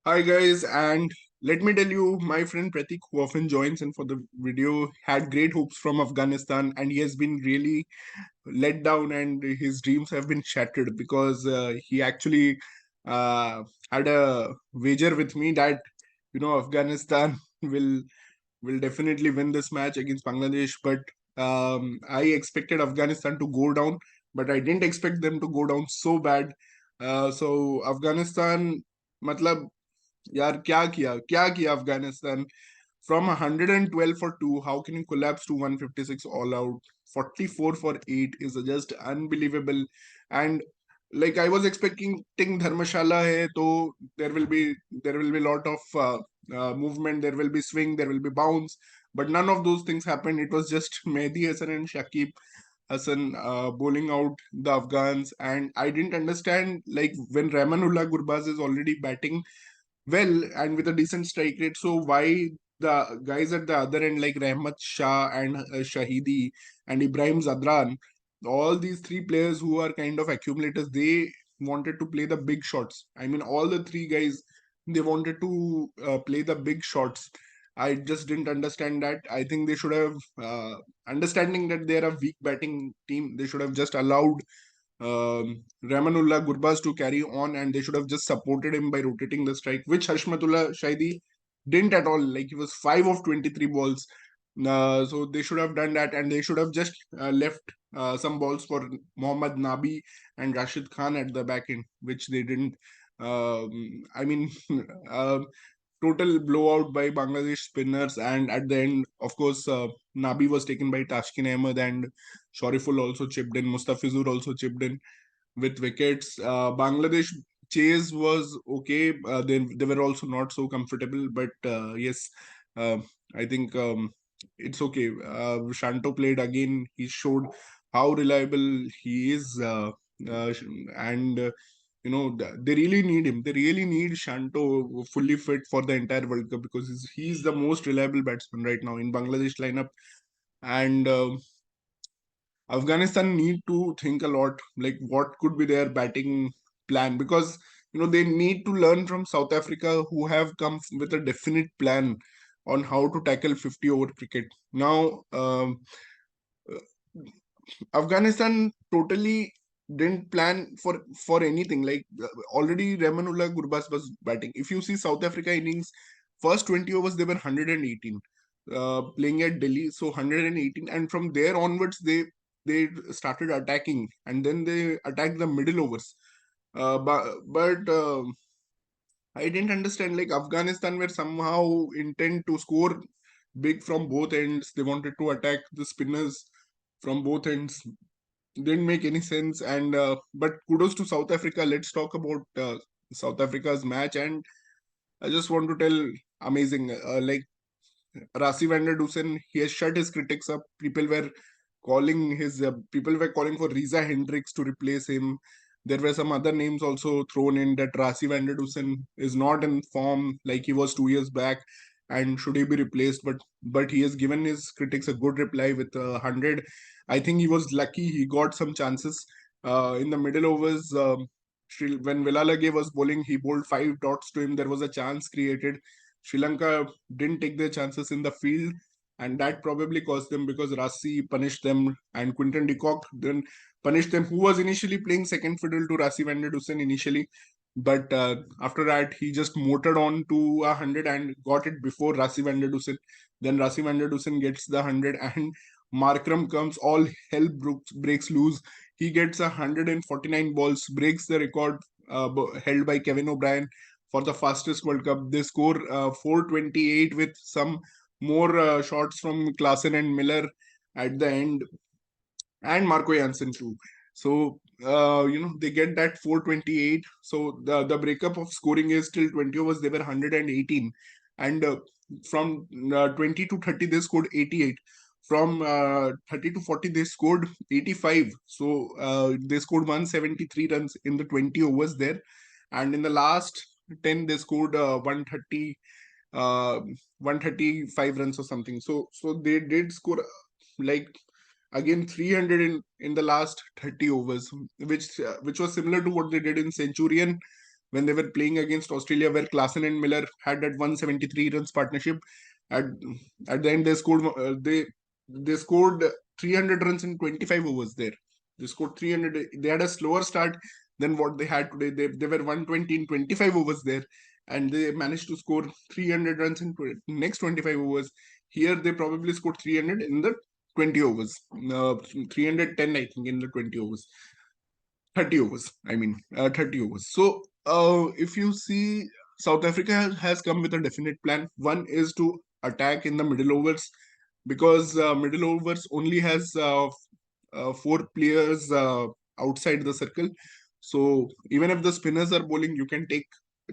Hi guys, and let me tell you, my friend Pratik, who often joins in for the video, had great hopes from Afghanistan, and he has been really let down, and his dreams have been shattered because he actually uh, had a wager with me that Afghanistan will definitely win this match against Bangladesh. But I expected Afghanistan to go down, but I didn't expect them to go down so bad. So Afghanistan, matlab, यार क्या किया Afghanistan from 112 for 2, how can you collapse to 156 all out? 44 for 8 is just unbelievable. And like I was expecting Dharmashala hai, so there will be lot of movement, there will be swing, there will be bounce, but none of those things happened. It was just Mehdi Hassan and Shakib Hassan bowling out the Afghans, and I didn't understand, like, when Rahmanullah Gurbaz is already batting well and with a decent strike rate. So why the guys at the other end like Rahmat Shah and Shahidi and Ibrahim Zadran, all these three players who are kind of accumulators, they wanted to play the big shots. I mean, all the three guys, they wanted to play the big shots. I just didn't understand that. I think they should have, understanding that they're a weak batting team, they should have just allowed Rahmanullah Gurbaz to carry on, and they should have just supported him by rotating the strike, which Hashmatullah Shaidi didn't at all. Like, he was 5 of 23 balls. So they should have done that, and they should have just left some balls for Mohammad Nabi and Rashid Khan at the back end, which they didn't. I mean, uh, total blowout by Bangladesh spinners, and at the end, of course, Nabi was taken by Tashkin Ahmed, and Shariful also chipped in. Mustafizur also chipped in with wickets. Bangladesh chase was okay. They were also not so comfortable, but yes, uh, I think it's okay. Shanto played again. He showed how reliable he is, uh, and they really need him. They really need Shanto fully fit for the entire World Cup because he's the most reliable batsman right now in Bangladesh lineup. And Afghanistan need to think a lot, like what could be their batting plan, because they need to learn from South Africa, who have come with a definite plan on how to tackle 50 over cricket. Now, Afghanistan totally didn't plan for anything. Like, already Rahmanullah Gurbaz was batting. If you see South Africa innings, first 20 overs they were 118, playing at Delhi, so 118, and from there onwards they started attacking, and then they attacked the middle overs. But I didn't understand, like, Afghanistan were somehow intent to score big from both ends. They wanted to attack the spinners from both ends. Didn't make any sense. And but kudos to South Africa. Let's talk about South Africa's match. And I just want to tell, amazing. Like, Rasi van der Dusen, he has shut his critics up. People were calling for Riza Hendricks to replace him. There were some other names also thrown in, that Rasi van der Dusen is not in form like he was 2 years back, and should he be replaced? But he has given his critics a good reply with 100. I think he was lucky. He got some chances in the middle overs. When Vilalage was bowling, he bowled 5 dots to him. There was a chance created. Sri Lanka didn't take their chances in the field, and that probably cost them because Rasi punished them, and Quinton de Kock then punished them, who was initially playing second fiddle to Rasi van der Dusen initially. But after that, he just motored on to 100 and got it before Rasi van der Dusen. Then Rasi van der Dusen gets the 100, and Markram comes, all hell breaks loose. He gets 149 balls, breaks the record held by Kevin O'Brien for the fastest World Cup. They score 428 with some more shots from Klaasen and Miller at the end, and Marco Jansen too. So they get that 428. So the breakup of scoring is till 20 overs they were 118, and from 20 to 30 they scored 88. From 30 to 40 they scored 85. So they scored 173 runs in the 20 overs there, and in the last 10 they scored 130, uh 135 runs or something. So they did score, like, again 300 in the last 30 overs, which was similar to what they did in Centurion. when they were playing against Australia, where Klaasen and Miller had that 173 runs partnership. At at the end, they scored 300 runs in 25 overs there. They scored 300. They had a slower start than what they had today. They were 120 in 25 overs there, and they managed to score 300 runs in next 25 overs. Here, they probably scored 300 in the 20 overs. 310, I think, in the 20 overs. 30 overs. I mean, 30 overs. So, if you see, South Africa has come with a definite plan. One is to attack in the middle overs, because middle overs only has four players outside the circle. So even if the spinners are bowling, you can take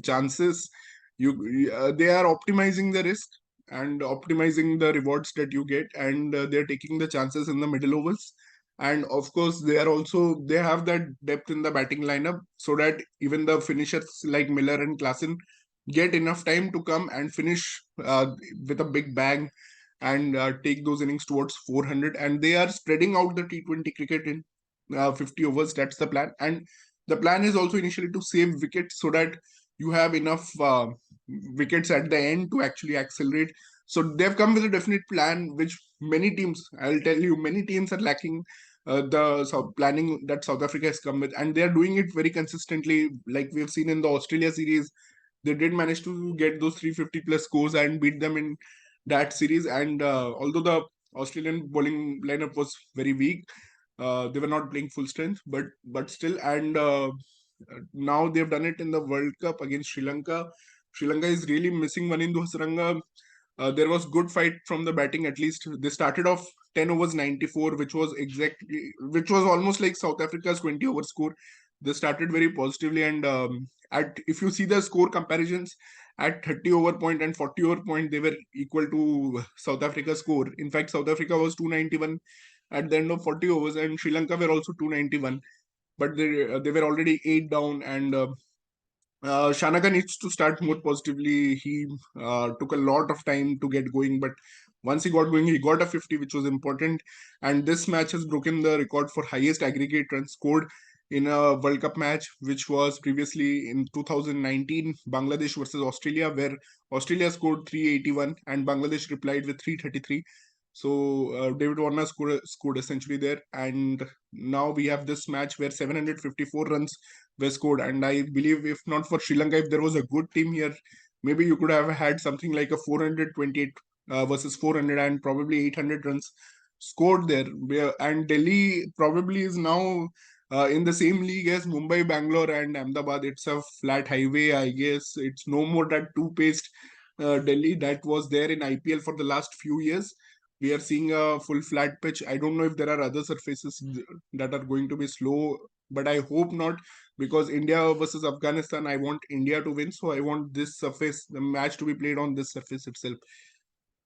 chances. They are optimizing the risk and optimizing the rewards that you get, and they're taking the chances in the middle overs. And of course, they have that depth in the batting lineup, so that even the finishers like Miller and Klassen get enough time to come and finish with a big bang, and take those innings towards 400. And they are spreading out the T20 cricket in 50 overs. That's the plan. And the plan is also initially to save wickets, so that you have enough wickets at the end to actually accelerate. So they've come with a definite plan, which many teams, I'll tell you, many teams are lacking the planning that South Africa has come with. And they are doing it very consistently. Like we've seen in the Australia series, they did manage to get those 350 plus scores and beat them in that series. And although the Australian bowling lineup was very weak, they were not playing full strength, but still. And now they've done it in the World Cup against Sri Lanka. Sri Lanka is really missing Manindu Hasaranga. There was good fight from the batting. At least they started off 10 overs 94, which was almost like South Africa's 20 over score. They started very positively, and at if you see the score comparisons, at 30 over point and 40 over point, they were equal to South Africa's score. In fact, South Africa was 291 at the end of 40 overs, and Sri Lanka were also 291, but they were already 8 down. And Shanaka needs to start more positively. He took a lot of time to get going, but once he got going, he got a 50, which was important. And this match has broken the record for highest aggregate runs scored in a World Cup match, which was previously in 2019, Bangladesh versus Australia, where Australia scored 381 and Bangladesh replied with 333. So David Warner scored essentially there. And now we have this match where 754 runs were scored. And I believe if not for Sri Lanka, if there was a good team here, maybe you could have had something like a 428 versus 400, and probably 800 runs scored there. And Delhi probably is now in the same league as Mumbai, Bangalore, and Ahmedabad. It's a flat highway, I guess. It's no more that two-paced Delhi that was there in IPL for the last few years. We are seeing a full flat pitch. I don't know if there are other surfaces that are going to be slow, but I hope not, because India versus Afghanistan, I want India to win. So I want this surface, the match to be played on this surface itself.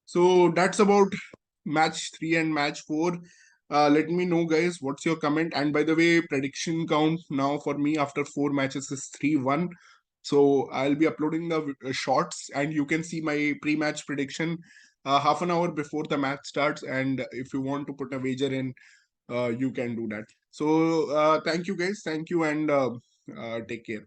So that's about match 3 and match 4. Let me know, guys, what's your comment. And by the way, prediction count now for me after 4 matches is 3-1. So I'll be uploading the shots, and you can see my pre-match prediction half an hour before the match starts. And if you want to put a wager in, you can do that. So thank you, guys. Thank you, and take care.